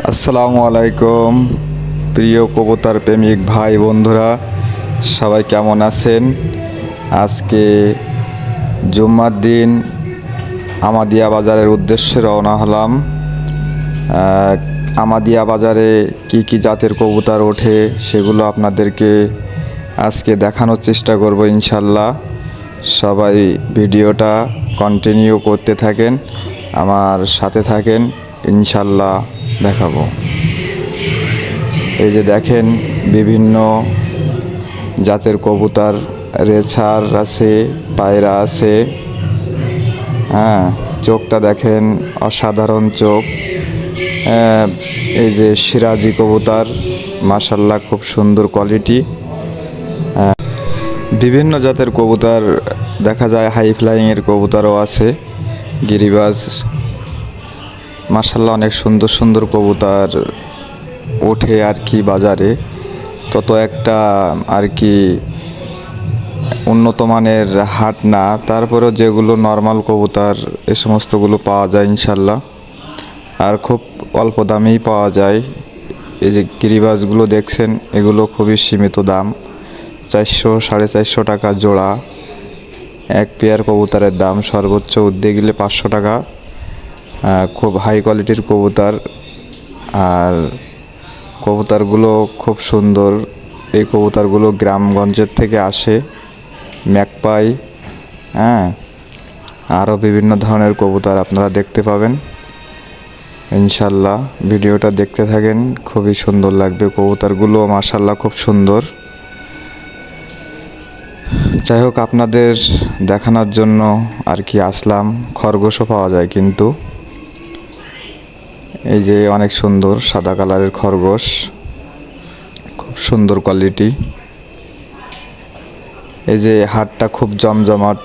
আসসালামু আলাইকুম প্রিয় কবুতর প্রেমিক ভাই বন্ধুরা, সবাই কেমন আছেন? আজকে জুম্মার দিন আমাদিয়া বাজারের উদ্দেশ্যে রওনা হলাম। আমাদিয়া বাজারে কি কি জাতের কবুতর ওঠে সেগুলো আপনাদেরকে আজকে দেখানোর চেষ্টা করব ইনশাল্লাহ। সবাই ভিডিওটা কন্টিনিউ করতে থাকেন, আমার সাথে থাকেন, ইনশাল্লাহ দেখাবো। এই যে দেখেন বিভিন্ন জাতের কবুতর, রেছার আছে, পায়রা আছে। চোখটা দেখেন, অসাধারণ চোখ। এই যে সিরাজি কবুতর, মাশাল্লাহ খুব সুন্দর কোয়ালিটি। বিভিন্ন জাতের কবুতর দেখা যায়, হাই ফ্লাইংয়ের কবুতরও আছে, গিরিবাজ। মাশাল্লাহ অনেক সুন্দর সুন্দর কবুতর ওঠে আর কি বাজারে। তত একটা আর কি উন্নত মানের হাট না, তারপরেও যেগুলো নর্মাল কবুতর এ সমস্তগুলো পাওয়া যায় ইনশাল্লাহ, আর খুব অল্প দামেই পাওয়া যায়। এই যে গিরিবাজগুলো দেখছেন, এগুলো খুবই সীমিত দাম, 400-450 টাকা জোড়া। এক পেয়ার কবুতরের দাম সর্বোচ্চ উঠতে গেলে 500 টাকা। খুব হাই কোয়ালিটির কবুতর, আর কবুতরগুলো খুব সুন্দর। এই কবুতরগুলো গ্রামগঞ্জের থেকে আসে, ম্যাকপাই, আরও বিভিন্ন ধরনের কবুতর আপনারা দেখতে পাবেন ইনশাল্লাহ। ভিডিওটা দেখতে থাকেন, খুবই সুন্দর লাগবে। কবুতরগুলো মাশাল্লাহ খুব সুন্দর। যাই হোক, আপনাদের দেখানোর জন্য আর কি আসলাম। খরগোশও পাওয়া যায় কিন্তু। এই যে অনেক সুন্দর সাদা কালারের খরগোশ, খুব সুন্দর কোয়ালিটি। এই যে হাটটা খুব জমজমাট,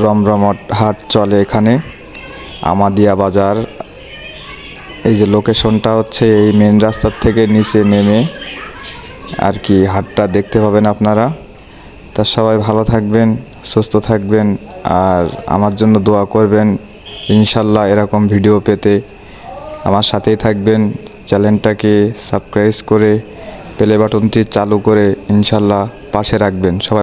রমরমাট হাট চলে এখানে, আমাদিয়া বাজার। এই যে লোকেশনটা হচ্ছে এই মেন রাস্তার থেকে নিচে নেমে আর কি হাটটা দেখতে পাবেন আপনারা। তা সবাই ভালো থাকবেন, সুস্থ থাকবেন, আর আমার জন্য দোয়া করবেন ইনশাল্লাহ। এরকম ভিডিও পেতে আমার সাথেই থাকবেন। চ্যানেলটাকে সাবস্ক্রাইব করে প্লে বাটনটি চালু করে ইনশাল্লাহ পাশে রাখবেন সবাই।